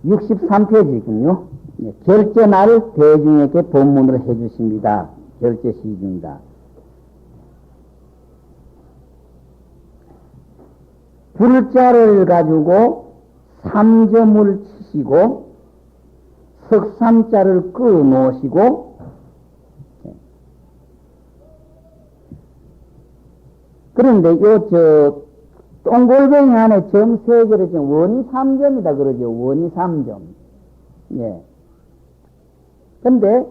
63페이지군요. 결제날 대중에게 법문을 해주십니다. 결제 시중이다. 불자를 가지고 3점을 치시고 석삼자를 끄어 놓으시고 그런데 동골뱅이 안에 점 3개를 원이 3점이다 그러죠. 원이 3점. 예. 근데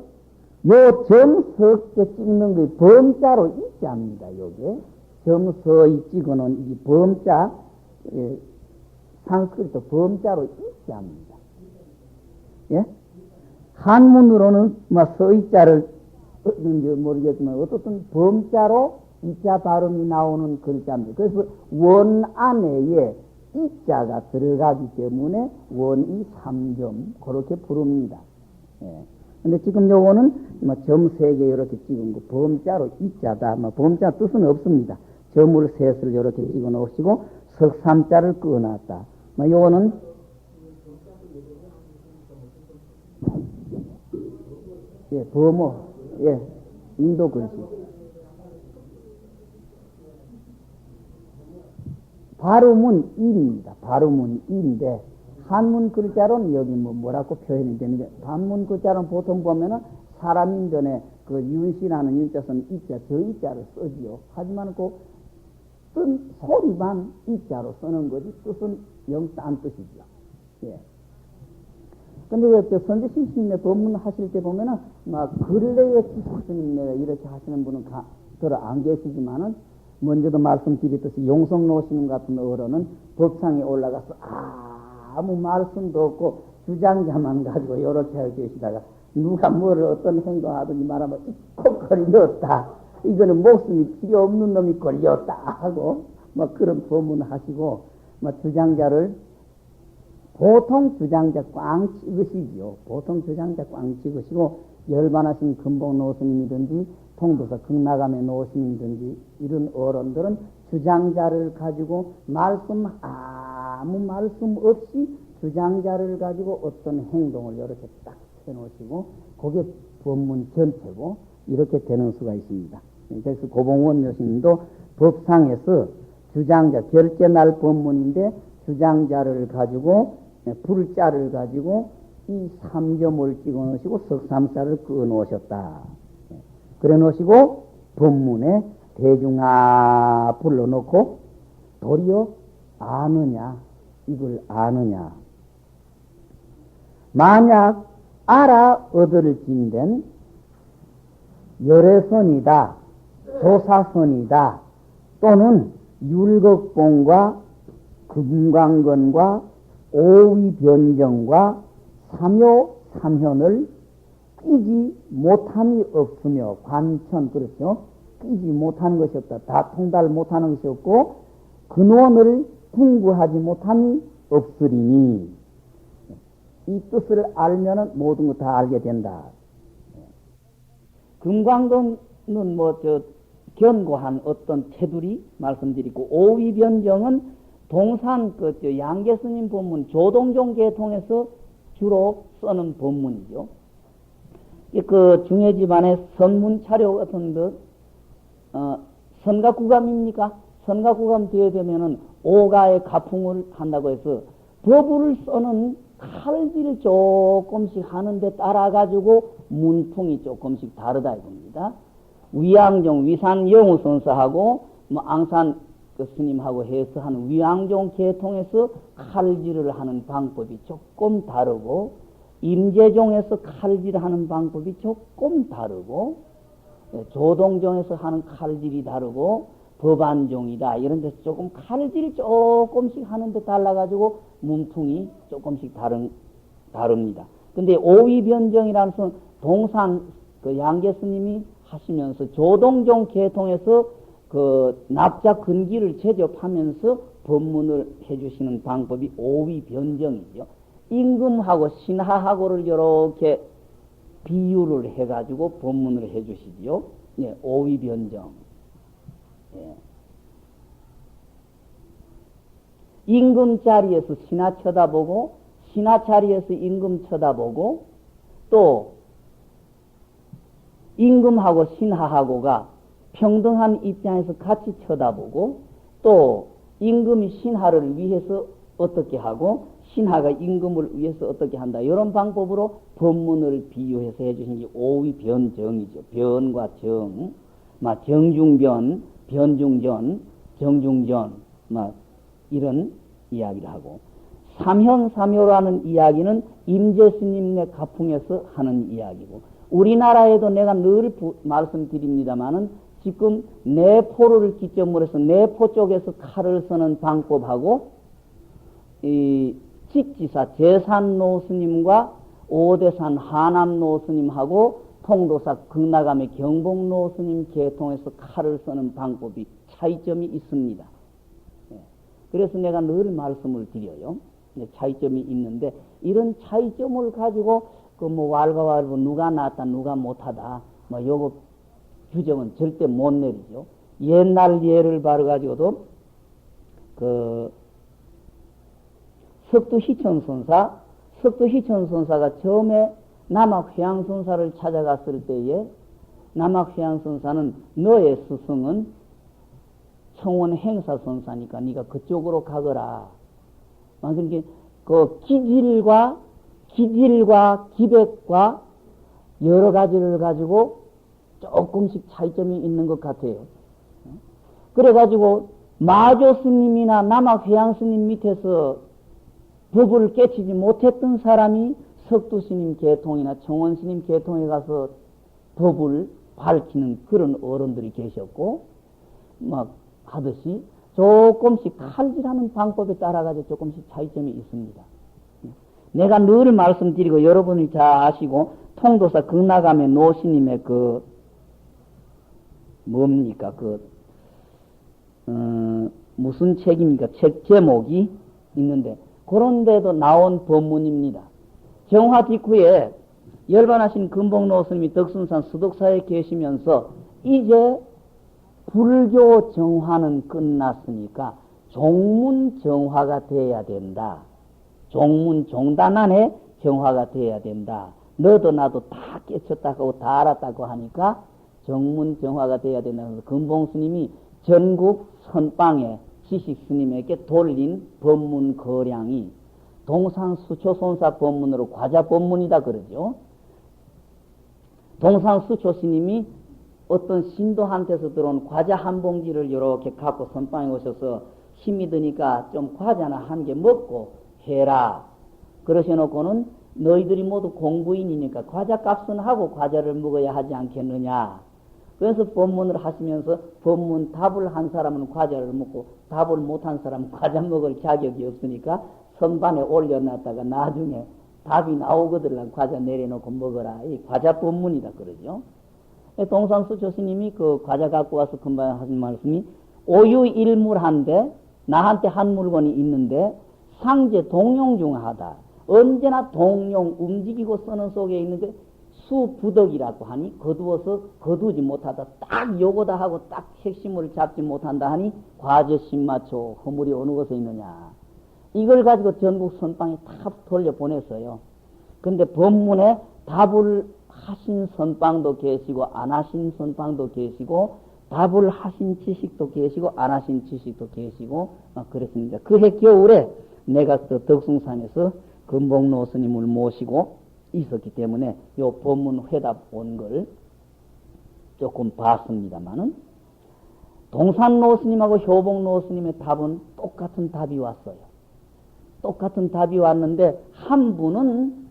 점 석자 찍는 게 범자로 있자입니다. 요게 점 서이 찍어놓은 이 범자, 산스크리트 범자로 있자입니다. 예? 한문으로는 서이자를 모르겠지만 어떻든 범자로 이자 발음이 나오는 글자입니다. 그래서 원 안에 이자가 들어가기 때문에 원이 3점 그렇게 부릅니다. 예. 근데 지금 요거는 점 3개 이렇게 찍은 거 범자로 이자다. 범자 뜻은 없습니다. 점을 셋을 이렇게 찍어 놓으시고 석삼자를 끄어놨다. 요거는 범어, 인도 글씨. 발음은 인입니다. 발음은 인데 한문 글자로는 여기 뭐라고 표현이 되는데 한문 글자로는 보통 보면은 사람인 전에 그 윤씨라는 윤자서는 이자, 저 이자를 쓰지요. 하지만 쓴 소리만 이자로 쓰는 거지 뜻은 영 딴 뜻이죠. 예. 근데 선지신 스님의 법문 하실 때 보면은 근래에 기숙스님네가 이렇게 하시는 분은 들어 안 계시지만은 먼저도 말씀드렸듯이 용성 노스님 같은 어른은 법상에 올라가서 아무 말씀도 없고 주장자만 가지고 이렇게 하고 계시다가 누가 뭐를 어떤 행동하든지 말하면 콕 걸렸다. 이거는 목숨이 필요 없는 놈이 걸렸다 하고 그런 법문을 하시고 주장자를 보통 주장자 꽝 찍으시지요. 보통 주장자 꽝 찍으시고 열반하신 금복 노스님이든지 통도사 극락암의 노스님이든지 이런 어른들은 주장자를 가지고 아무 말씀 없이 주장자를 가지고 어떤 행동을 이렇게 딱 해놓으시고 그게 법문 전체고 이렇게 되는 수가 있습니다. 그래서 고봉원 여신도 법상에서 주장자 결제날 법문인데 주장자를 가지고 불자를 가지고 이 3점을 찍어 놓으시고 석삼자를 끄어 놓으셨다. 그래 놓으시고 법문에 대중아 불러놓고 도리어 아느냐 이걸 아느냐 만약 알아 얻을 진된 열애선이다 조사선이다 또는 율곡봉과 금강건과 오위변정과 삼효삼현을 끼지 못함이 없으며 관천 그렇죠. 끼지 못하는 것이 없다. 다 통달 못하는 것이 없고 근원을 풍부하지 못함이 없으리니 이 뜻을 알면은 모든 것 다 알게 된다. 금강건은 견고한 어떤 테두리 말씀드리고 오위변정은 동산 양계스님 법문 조동종 계통에서 주로 쓰는 법문이죠. 중해 집안의 선문 차려 같은 것 선각구감입니까? 선각구감 뒤에 되면은 오가의 가풍을 한다고 해서 법을 쓰는 칼질을 조금씩 하는데 따라가지고 문풍이 조금씩 다르다 이겁니다. 위양종, 위산 영우 선사하고 앙산 스님하고 해서 하는 위양종 계통에서 칼질을 하는 방법이 조금 다르고 임재종에서 칼질하는 방법이 조금 다르고 조동종에서 하는 칼질이 다르고 법안종이다 이런 데서 조금 칼질이 조금씩 하는데 달라가지고 문풍이 조금씩 다릅니다. 근데 오위변정이라는 것은 동산 양계스님이 하시면서 조동종 계통에서 납작 근기를 제접하면서 법문을 해주시는 방법이 오위변정이죠. 임금하고 신하하고를 이렇게 비유를 해가지고 법문을 해주시지요. 예, 오위변정. 예. 임금 자리에서 신하 쳐다보고 신하 자리에서 임금 쳐다보고 또 임금하고 신하하고가 평등한 입장에서 같이 쳐다보고 또 임금이 신하를 위해서 어떻게 하고 신하가 임금을 위해서 어떻게 한다. 이런 방법으로 법문을 비유해서 해주신 게 오위변정이죠. 변과 정, 정중변, 변중전, 정중전, 이런 이야기를 하고 삼현삼효라는 이야기는 임재스님네 가풍에서 하는 이야기고 우리나라에도 내가 늘 말씀드립니다마는 지금 내포를 기점으로 해서 내포 쪽에서 칼을 쓰는 방법하고 이 직지사 제산노 스님과 오대산 하남노 스님하고 통도사 극락암의 경복노 스님 계통에서 칼을 쓰는 방법이 차이점이 있습니다. 그래서 내가 늘 말씀을 드려요. 차이점이 있는데 이런 차이점을 가지고 왈가왈부 누가 낫다 누가 못하다 요거 규정은 절대 못 내리죠. 옛날 예를 봐가지고도 석두희천선사가 처음에 남학회양선사를 찾아갔을 때에 남학회양선사는 너의 스승은 청원 행사선사니까 네가 그쪽으로 가거라. 그러니까 그 기질과 기백과 여러 가지를 가지고 조금씩 차이점이 있는 것 같아요. 그래가지고 마조 스님이나 남학회양 스님 밑에서 법을 깨치지 못했던 사람이 석두 스님 계통이나 청원 스님 계통에 가서 법을 밝히는 그런 어른들이 계셨고 하듯이 조금씩 칼질하는 방법에 따라가지고 조금씩 차이점이 있습니다. 내가 늘 말씀드리고 여러분이 잘 아시고 통도사 극락암의 노스님의 무슨 책입니까? 책 제목이 있는데 그런 데도 나온 법문입니다. 정화 직후에 열반하신 금복노 스님이 덕순산 수덕사에 계시면서 이제 불교 정화는 끝났으니까 종문 정화가 돼야 된다. 종문 종단 안에 정화가 돼야 된다. 너도 나도 다 깨쳤다고 다 알았다고 하니까 정문 정화가 돼야 된다. 그래서 금봉 스님이 전국 선방에 지식 스님에게 돌린 법문 거량이 동산수초손사 법문으로 과자 법문이다 그러죠. 동산수초 스님이 어떤 신도한테서 들어온 과자 한 봉지를 이렇게 갖고 선방에 오셔서 힘이 드니까 좀 과자나 한 개 먹고 해라. 그러셔놓고는 너희들이 모두 공부인이니까 과자 값은 하고 과자를 먹어야 하지 않겠느냐. 그래서 법문을 하시면서 법문 답을 한 사람은 과자를 먹고 답을 못한 사람은 과자 먹을 자격이 없으니까 선반에 올려놨다가 나중에 답이 나오거든 과자 내려놓고 먹어라. 이 과자 법문이다 그러죠. 동산수초 스님이 그 과자 갖고 와서 금방 하신 말씀이 오유일물한데 나한테 한 물건이 있는데 상제 동용 중 하다. 언제나 동용 움직이고 쓰는 속에 있는데 수부덕이라고 하니 거두어서 거두지 못하다. 딱 요거다 하고 딱 핵심을 잡지 못한다 하니 과제 신마초 허물이 어느 곳에 있느냐. 이걸 가지고 전국 선방에 다 돌려보냈어요. 근데 법문에 답을 하신 선방도 계시고 안 하신 선방도 계시고 답을 하신 지식도 계시고 안 하신 지식도 계시고 그랬습니다. 그해 겨울에 내가 또 덕숭산에서 금복노 스님을 모시고 있었기 때문에 요 법문 회답 온 걸 조금 봤습니다만은 동산노 스님하고 효복노 스님의 답은 똑같은 답이 왔어요. 똑같은 답이 왔는데 한 분은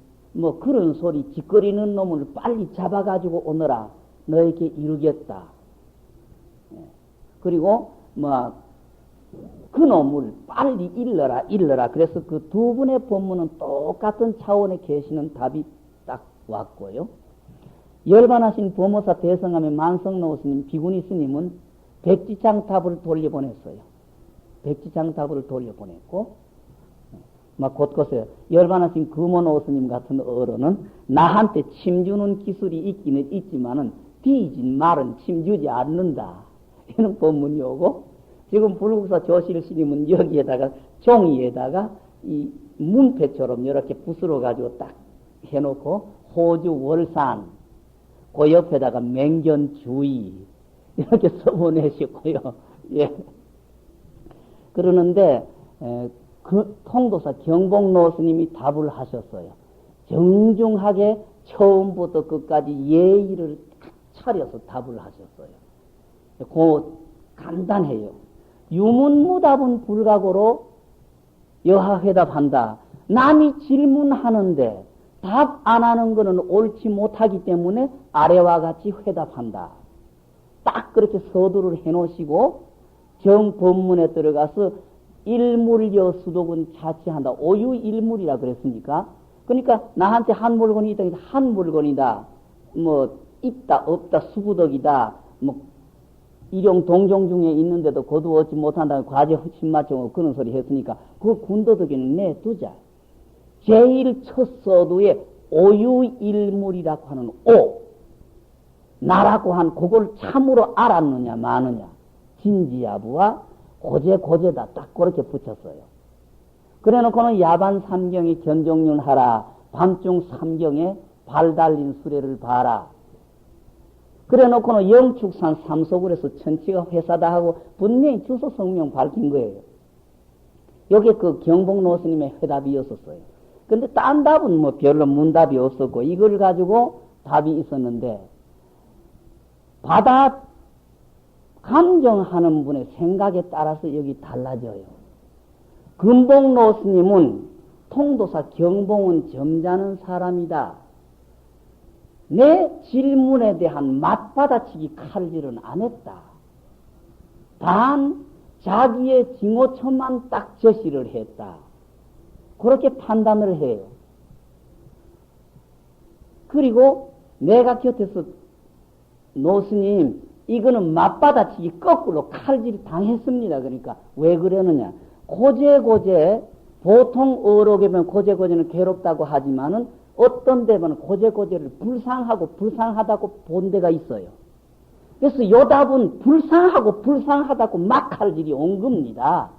그런 소리 짓거리는 놈을 빨리 잡아가지고 오너라. 너에게 이루겠다. 그리고 그 놈을 빨리 일러라. 그래서 그 두 분의 법문은 똑같은 차원에 계시는 답이 딱 왔고요. 열반하신 보모사 대성함의 만성노 스님, 비구니 스님은 백지장답을 돌려보냈어요. 백지장답을 돌려보냈고 곳곳에 열반하신 금원오 스님 같은 어른은 나한테 침주는 기술이 있기는 있지만은 뒤진 말은 침주지 않는다. 이런 법문이 오고 지금 불국사 조실 스님은 여기에다가 종이에다가 이 문패처럼 이렇게 붓으로 가지고 딱 해놓고 호주 월산 그 옆에다가 맹견주의 이렇게 써보내시고요. 예. 그러는데 그 통도사 경복로 스님이 답을 하셨어요. 정중하게 처음부터 끝까지 예의를 차려서 답을 하셨어요. 그 간단해요. 유문무답은 불가고로 여하회답한다. 남이 질문하는데 답 안 하는 것은 옳지 못하기 때문에 아래와 같이 회답한다. 딱 그렇게 서두를 해놓으시고 정법문에 들어가서 일물여 수독은 자치한다. 오유일물이라 그랬으니까. 그러니까 나한테 한 물건이 있다. 한 물건이다. 뭐 있다 없다 수구덕이다. 뭐 일용 동종 중에 있는데도 거두어지 못한다는 과제 신마청으로 그런 소리 했으니까 그 군더더기는 내두자. 제일 첫 서두에 오유일물이라고 하는 오 나라고 한 그걸 참으로 알았느냐 마느냐 진지야부와 고제다 딱 그렇게 붙였어요. 그래놓고는 야반 삼경에 견종륜 하라 밤중 삼경에 발 달린 수레를 봐라. 그래놓고는 영축산 삼소굴에서 천치가 회사다 하고 분명히 주소 성명 밝힌 거예요. 여기 그 경복로 스님의 회답이었었어요. 근데 딴 답은 뭐 별로 문답이 없었고 이걸 가지고 답이 있었는데 받아 감정하는 분의 생각에 따라서 여기 달라져요. 금복로 스님은 통도사 경봉은 점잖은 사람이다. 내 질문에 대한 맞받아치기 칼질은 안 했다. 단 자기의 징호처만 딱 제시를 했다. 그렇게 판단을 해요. 그리고 내가 곁에서 노스님 이거는 맞받아치기 거꾸로 칼질 당했습니다. 그러니까 왜 그러느냐. 고제고제 보통 어록에면 고제고제는 괴롭다고 하지만은 어떤 데면 고제고제를 불쌍하다고 본 데가 있어요. 그래서 요 답은 불쌍하다고 막 칼질이 온 겁니다.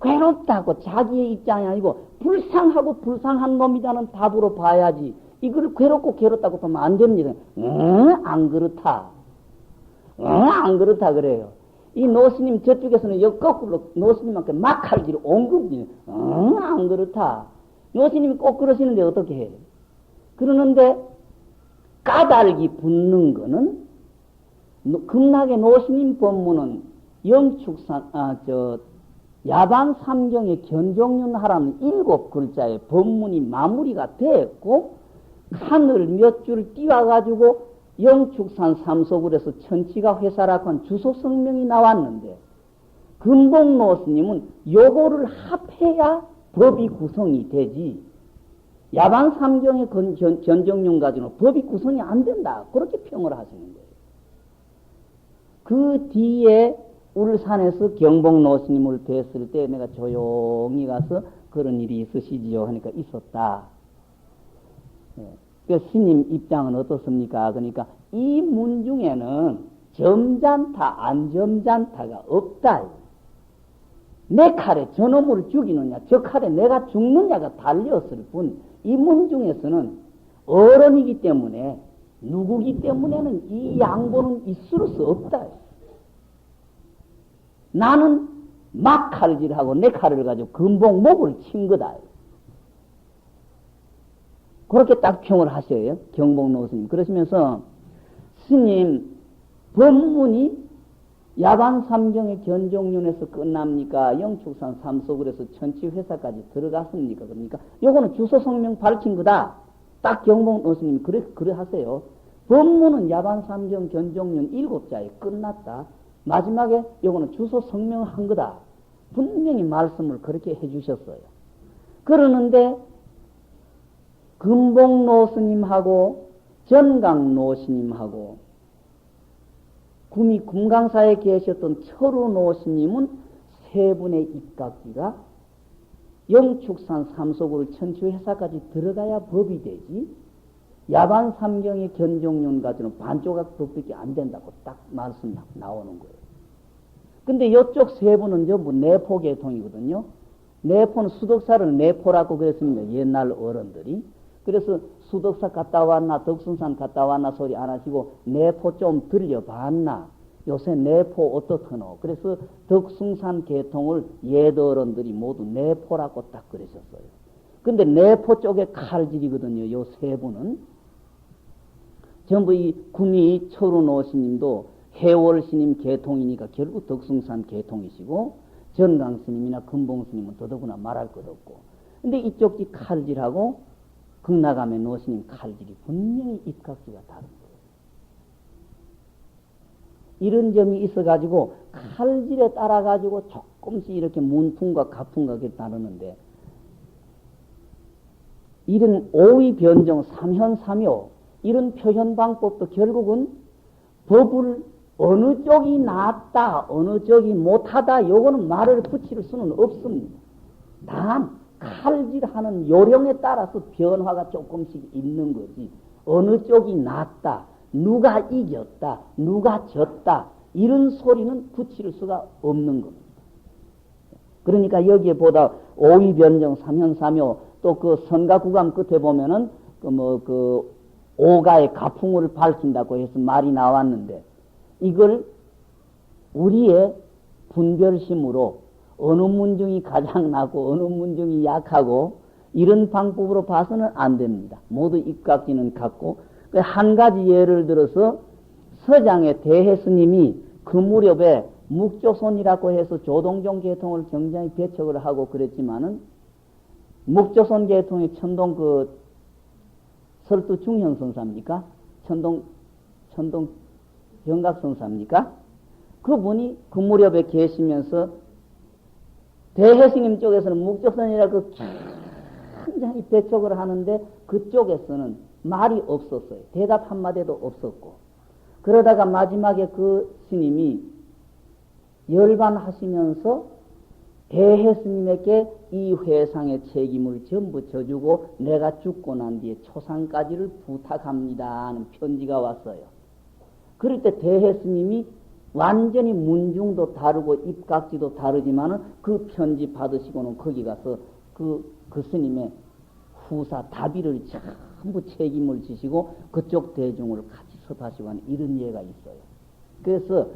괴롭다고 자기의 입장이 아니고 불쌍한 놈이라는 답으로 봐야지. 이걸 괴롭다고 보면 안 됩니다. 안 그렇다. 안 그렇다 그래요. 이 노스님 저쪽에서는 거꾸로 노스님한테 막 칼질이 온 겁니다. 안 그렇다. 노스님이 꼭 그러시는데 어떻게 해요? 그러는데 까닭이 붙는 거는 급락의 노스님 법문은 영축산 야반 삼경의 견종륜 하라는 7글자의 법문이 마무리가 됐고 하늘 몇 줄 띄워가지고 영축산 삼소굴에서 천치가 회사라고 한 주소 성명이 나왔는데 금복로 스님은 요거를 합해야 법이 구성이 되지 야반 삼경의 견종륜 가지고는 법이 구성이 안 된다. 그렇게 평을 하시는 거예요. 그 뒤에 울산에서 경복로 스님을 뵀을 때 내가 조용히 가서 그런 일이 있으시지요 하니까 있었다. 그 스님 입장은 어떻습니까? 그러니까 이 문 중에는 점잖다 안 점잖다가 없다. 내 칼에 저놈을 죽이느냐 저 칼에 내가 죽느냐가 달렸을 뿐 이 문 중에서는 어른이기 때문에 누구기 때문에는 이 양보는 있을 수 없다. 나는 막 칼질하고 내 칼을 가지고 금복목을 친 거다. 그렇게 딱 평을 하셔요. 경복로 스님. 그러시면서 스님 법문이 야반 삼경의 견종륜에서 끝납니까? 영축산 삼소굴에서 천치회사까지 들어갔습니까? 그러니까 요거는 주소 성명 밝힌 거다. 딱 경복로 스님이 그래 하세요. 법문은 야반 삼경 견종륜 7자에 끝났다. 마지막에 요거는 주소 성명한 거다. 분명히 말씀을 그렇게 해주셨어요. 그러는데 금복로 스님하고 전강로 스님하고 구미 금강사에 계셨던 철우노 스님은 세 분의 입각기가 영축산 삼소굴 천추회사까지 들어가야 법이 되지 야반 삼경의 견종륜 가지고는 반조각 법밖에 안 된다고 딱 말씀 나오는 거예요. 근데 이쪽 세 분은 전부 내포계통이거든요. 내포는 수덕사를 내포라고 그랬습니다. 옛날 어른들이. 그래서 수덕사 갔다 왔나 덕숭산 갔다 왔나 소리 안 하시고 내포 좀 들려봤나 요새 내포 어떻더노. 그래서 덕숭산 계통을 옛 어른들이 모두 내포라고 딱 그러셨어요. 근데 내포 쪽에 칼질이거든요. 요 세 분은 전부 이 구미 철운오 스님도 해월 스님 계통이니까 결국 덕숭산 계통이시고 전강 스님이나 금봉 스님은 더더구나 말할 것 없고. 근데 이쪽 칼질하고 극락암의 노스님 칼질이 분명히 입각지가 다른 거예요. 이런 점이 있어가지고 칼질에 따라가지고 조금씩 이렇게 문풍과 가풍과 이렇게 다르는데 이런 오의 변정, 삼현삼요 이런 표현 방법도 결국은 법을 어느 쪽이 낫다, 어느 쪽이 못하다 요거는 말을 붙일 수는 없습니다. 단 칼질하는 요령에 따라서 변화가 조금씩 있는 거지 어느 쪽이 낫다, 누가 이겼다, 누가 졌다 이런 소리는 붙일 수가 없는 겁니다. 그러니까 여기에 보다 오의변정, 삼현삼요 또 그 선가구감 끝에 보면은 그 오가의 가풍을 밝힌다고 해서 말이 나왔는데 이걸 우리의 분별심으로 어느 문중이 가장 나고 어느 문중이 약하고 이런 방법으로 봐서는 안 됩니다. 모두 입각지는 같고 한 가지 예를 들어서 서장의 대해스님이 그 무렵에 묵조선이라고 해서 조동종 계통을 굉장히 배척을 하고 그랬지만은 묵조선 계통의 천동 그 설두 중현선사입니까? 천동 경각선사입니까? 그분이 그 무렵에 계시면서 대해스님 쪽에서는 묵조선이라고 굉장히 배척을 하는데 그쪽에서는 말이 없었어요. 대답 한마디도 없었고 그러다가 마지막에 그 스님이 열반하시면서 대해스님에게 이 회상의 책임을 전부 져주고 내가 죽고 난 뒤에 초상까지를 부탁합니다 하는 편지가 왔어요. 그럴 때 대해스님이 완전히 문중도 다르고 입각지도 다르지만은 그 편지 받으시고는 거기 가서 그 스님의 후사 다비를 전부 책임을 지시고 그쪽 대중을 같이 섭하시고 하는 이런 예가 있어요. 그래서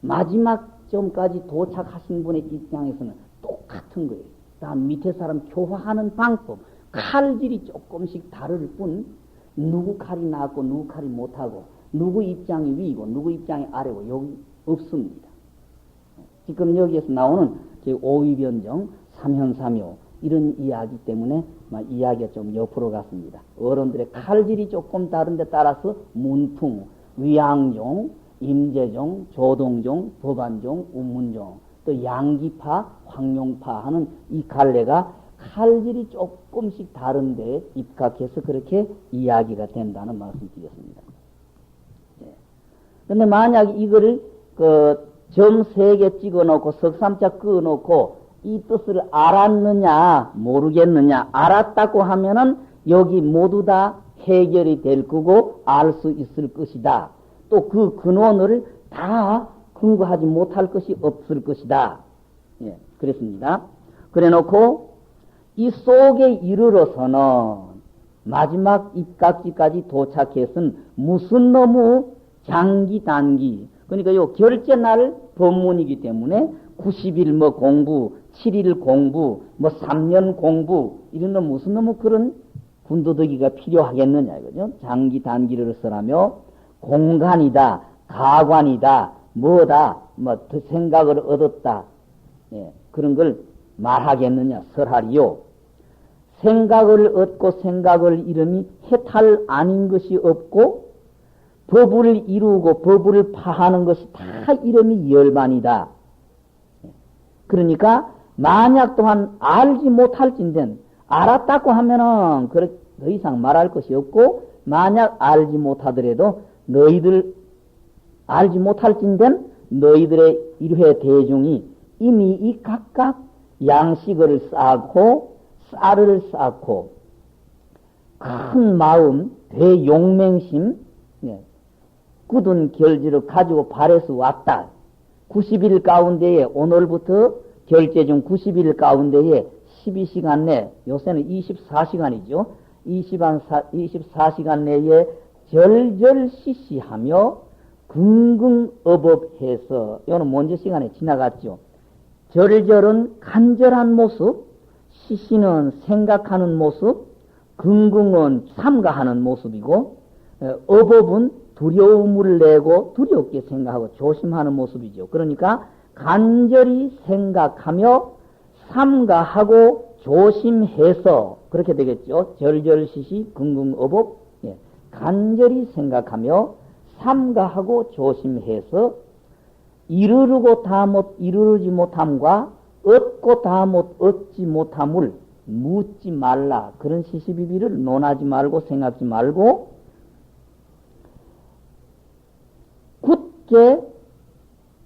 마지막 점까지 도착하신 분의 입장에서는 똑같은 거예요. 다 밑에 사람 교화하는 방법, 칼질이 조금씩 다를 뿐 누구 칼이 낫고 누구 칼이 못하고 누구 입장이 위고 누구 입장이 아래고 여기 없습니다. 지금 여기에서 나오는 오의변정, 삼현삼요 이런 이야기 때문에 이야기가 좀 옆으로 갔습니다. 어른들의 칼질이 조금 다른데 따라서 문풍, 위양종, 임재종, 조동종, 법안종, 운문종 또 양기파, 황룡파 하는 이 갈래가 칼질이 조금씩 다른데 입각해서 그렇게 이야기가 된다는 말씀 드렸습니다. 근데 만약 이거를 점 3개 찍어 놓고 석삼자 그어 놓고 이 뜻을 알았느냐 모르겠느냐 알았다고 하면은 여기 모두 다 해결이 될 거고 알 수 있을 것이다. 또 그 근원을 다 근거하지 못할 것이 없을 것이다. 예, 그랬습니다. 그래 놓고 이 속에 이르러서는 마지막 입각지까지 도착해서는 무슨 너무 장기 단기 그러니까 요 결제날 법문이기 때문에 90일 뭐 공부 7일 공부 뭐 3년 공부 이런 거 무슨 너무 그런 군더더기가 필요하겠느냐 이거죠. 장기 단기를 써라며 공간이다 가관이다 뭐다 뭐 생각을 얻었다 예, 그런 걸 말하겠느냐 설하리요. 생각을 얻고 생각을 이름이 해탈 아닌 것이 없고 법을 이루고 법을 파하는 것이 다 이름이 열반이다. 그러니까 만약 또한 알지 못할진된 알았다고 하면은 더 이상 말할 것이 없고 만약 알지 못하더라도 너희들 알지 못할진된 너희들의 일회 대중이 이미 이 각각 양식을 쌓고 쌀을 쌓고 큰 마음 대용맹심 굳은 결지를 가지고 발해서 왔다. 90일 가운데에 오늘부터 결제 중 90일 가운데에 12시간 내, 요새는 24시간이죠. 24시간 내에 절절시시하며 긍긍업업해서, 이거는 먼저 시간에 지나갔죠. 절절은 간절한 모습, 시시는 생각하는 모습, 긍긍은 삼가하는 모습이고, 업업은 두려움을 내고 두렵게 생각하고 조심하는 모습이죠. 그러니까 간절히 생각하며 삼가하고 조심해서 그렇게 되겠죠. 절절시시 긍긍업업. 예. 간절히 생각하며 삼가하고 조심해서 이르르고 다 못 이르르지 못함과 얻고 다 못 얻지 못함을 묻지 말라. 그런 시시비비를 논하지 말고 생각지 말고 굳게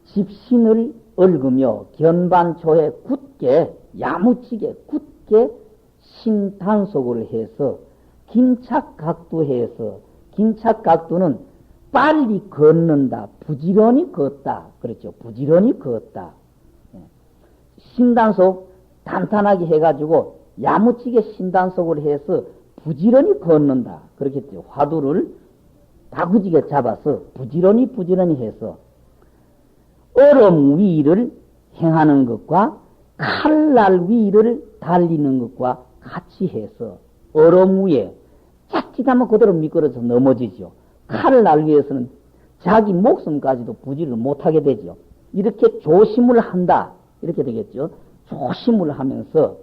집신을 얽으며 견반초에 굳게 야무지게 굳게 신단속을 해서 긴착각두해서, 긴착각두는 빨리 걷는다, 부지런히 걷다, 그렇죠. 부지런히 걷다. 신단속 탄탄하게 해가지고 야무지게 신단속을 해서 부지런히 걷는다. 그렇겠죠. 화두를 다구지게 잡아서 부지런히 해서 얼음 위를 행하는 것과 칼날 위를 달리는 것과 같이 해서 얼음 위에 자칫하면 그대로 미끄러져서 넘어지죠. 칼날 위에서는 자기 목숨까지도 부지를 못하게 되죠. 이렇게 조심을 한다. 이렇게 되겠죠. 조심을 하면서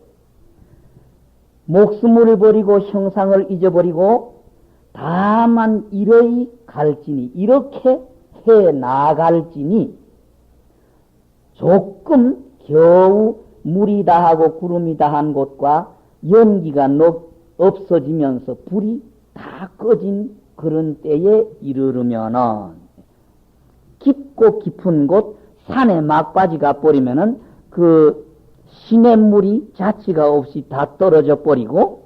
목숨을 버리고 형상을 잊어버리고 다만 이러이 갈지니, 이렇게 해 나갈지니 조금 겨우 물이 다하고 구름이 다한 곳과 연기가 없어지면서 불이 다 꺼진 그런 때에 이르르면은 깊고 깊은 곳 산에 막바지 가버리면은 그 시냇물이 자취가 없이 다 떨어져 버리고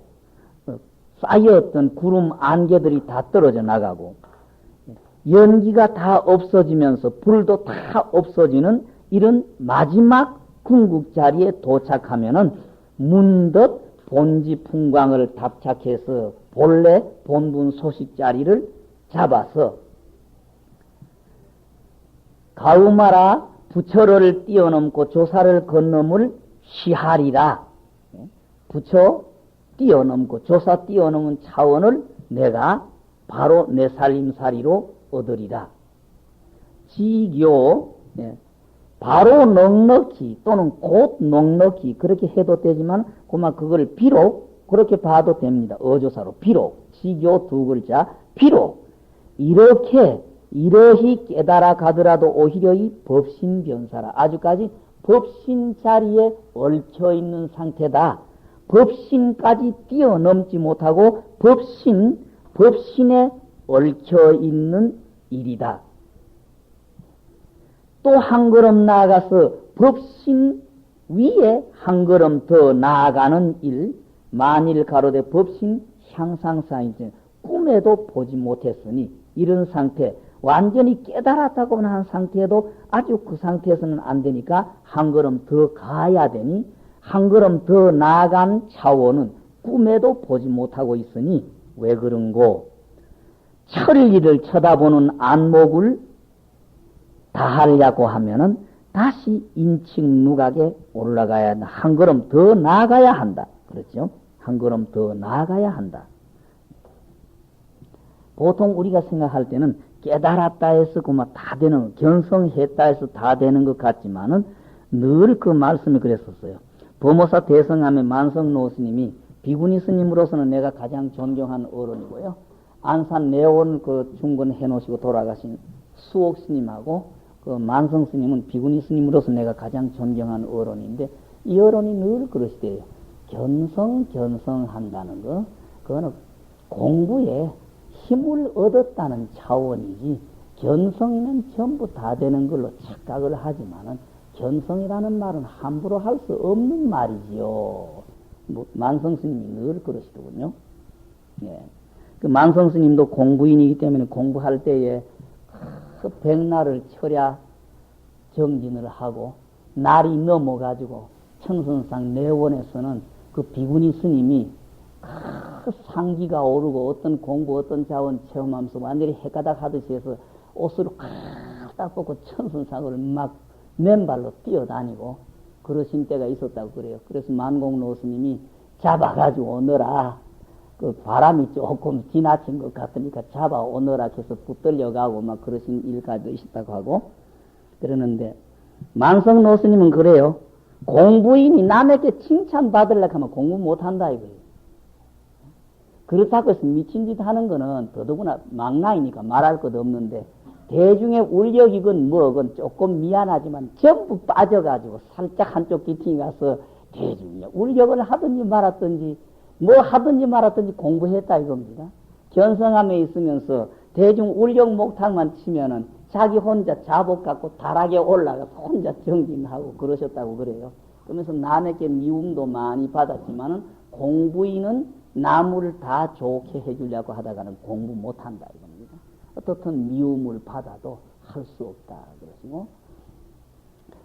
쌓였던 구름 안개들이 다 떨어져 나가고 연기가 다 없어지면서 불도 다 없어지는 이런 마지막 궁극 자리에 도착하면은 문득 본지 풍광을 답착해서 본래 본분 소식 자리를 잡아서 가우마라 부처를 뛰어넘고 조사를 건너물 시하리라. 부처 뛰어넘고 조사 뛰어넘은 차원을 내가 바로 내 살림살이로 얻으리라. 지교, 바로 넉넉히 또는 곧 넉넉히 그렇게 해도 되지만 그만 그걸 비록 그렇게 봐도 됩니다. 어조사로 비록, 지교 두 글자 비록 이렇게 이러히 깨달아 가더라도 오히려 이 법신변사라. 아주까지 법신 자리에 얽혀 있는 상태다. 법신까지 뛰어넘지 못하고 법신에 얽혀 있는 일이다. 또 한 걸음 나아가서 법신 위에 한 걸음 더 나아가는 일, 만일 가로되 법신 향상사인지 꿈에도 보지 못했으니 이런 상태, 완전히 깨달았다고 한 상태에도 아주 그 상태에서는 안 되니까 한 걸음 더 가야 되니 한 걸음 더 나아간 차원은 꿈에도 보지 못하고 있으니 왜 그런고 천리를 쳐다보는 안목을 다하려고 하면은 다시 인칭 누각에 올라가야 한다. 한 걸음 더 나아가야 한다. 그렇죠? 한 걸음 더 나아가야 한다. 보통 우리가 생각할 때는 깨달았다 해서 그만 다 되는, 견성했다 해서 다 되는 것 같지만은 늘 그 말씀이 그랬었어요. 범호사 대성함의 만성노 스님이 비구니 스님으로서는 내가 가장 존경하는 어른이고요. 안산 내원 그 중건해 놓으시고 돌아가신 수옥 스님하고 그 만성 스님은 비구니 스님으로서 내가 가장 존경하는 어른인데 이 어른이 늘 그러시대요. 견성한다는 거, 그거는 공부에 힘을 얻었다는 차원이지 견성이는 전부 다 되는 걸로 착각을 하지만은 견성이라는 말은 함부로 할 수 없는 말이지요. 만성 스님이 늘 그러시더군요. 예. 그 만성 스님도 공부인이기 때문에 공부할 때에 그 백날을 철야 정진을 하고 날이 넘어가지고 청선상 내원에서는 그 비구니 스님이 그 상기가 오르고 어떤 공부 어떤 자원 체험하면서 완전히 해가닥 하듯이 해서 옷을 딱 벗고 천선상을 막 맨발로 뛰어다니고 그러신 때가 있었다고 그래요. 그래서 만공로 스님이 잡아가지고 오너라. 그 바람이 조금 지나친 것 같으니까 잡아오너라 해서 붙들려가고 막 그러신 일까지도 있었다고 하고 그러는데 만성노 스님은 그래요. 공부인이 남에게 칭찬받으려고 하면 공부 못한다 이거예요. 그렇다고 해서 미친 짓 하는 거는 더더구나 망나이니까 말할 것도 없는데 대중의 울력이건 뭐건 조금 미안하지만 전부 빠져가지고 살짝 한쪽 기팅이 가서 대중의 울력을 하든지 말았든지 뭐 하든지 말았든지 공부했다 이겁니다. 견성함에 있으면서 대중 울력 목탁만 치면은 자기 혼자 자복 갖고 다락에 올라가서 혼자 정진하고 그러셨다고 그래요. 그러면서 남에게 미움도 많이 받았지만은 공부인은 나무를 다 좋게 해주려고 하다가는 공부 못한다 이겁니다. 어떻든 미움을 받아도 할 수 없다 그러시고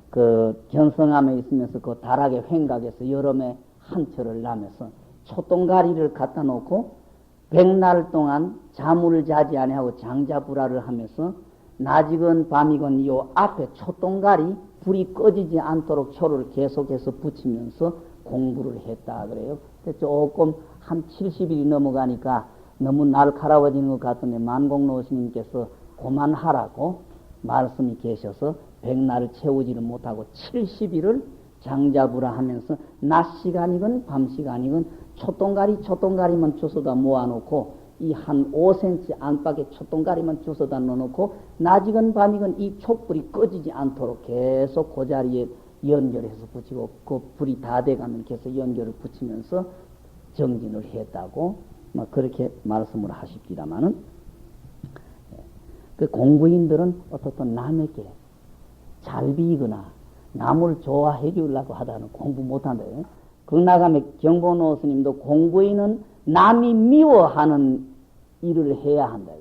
그 견성함에 있으면서 그 다락의 횡각에서 여름에 한철을 나면서 초똥가리를 갖다 놓고 백날 동안 잠을 자지 아니하고 장자불화를 하면서 낮이건 밤이건 요 앞에 초똥가리 불이 꺼지지 않도록 초를 계속해서 붙이면서 공부를 했다 그래요. 조금 한 70일이 넘어가니까 너무 날카로워지는 것 같은데 만공로 스님께서 그만하라고 말씀이 계셔서 백날을 채우지를 못하고 70일을 장자불화 하면서 낮 시간이건 밤 시간이건 초똥가리만 주워다 모아놓고 이 한 5cm 안팎의 초똥가리만 주워다 넣어놓고 낮이건 밤이건 이 촛불이 꺼지지 않도록 계속 그 자리에 연결해서 붙이고 그 불이 다 돼가면 계속 연결을 붙이면서 정진을 했다고 막 그렇게 말씀을 하십니다마는 그 공부인들은 어떻든 남에게 잘 비거나 남을 좋아해 주려고 하다는 공부 못한다. 극락암의 경보노 스님도 공부인은 남이 미워하는 일을 해야 한다.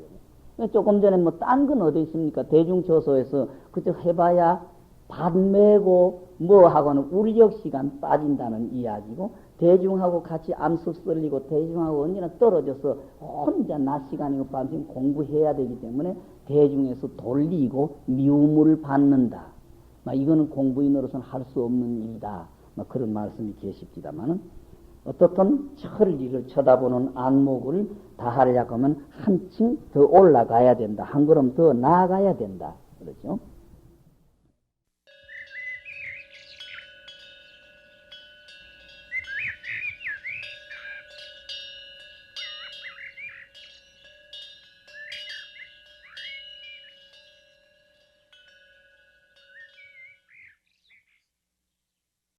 조금 전에 뭐 딴 건 어디 있습니까? 대중저소에서 그저 해봐야 밭 메고 뭐 하고는 울력 시간 빠진다는 이야기고 대중하고 같이 암습 썰리고 대중하고 언제나 떨어져서 혼자 낮 시간이고 밤 시간 공부해야 되기 때문에 대중에서 돌리고 미움을 받는다. 이거는 공부인으로서는 할 수 없는 일이다. 그런 말씀이 계십니다만은 어떻든 천리를 쳐다보는 안목을 다하려고 하면 한층 더 올라가야 된다. 한 걸음 더 나아가야 된다. 그렇죠?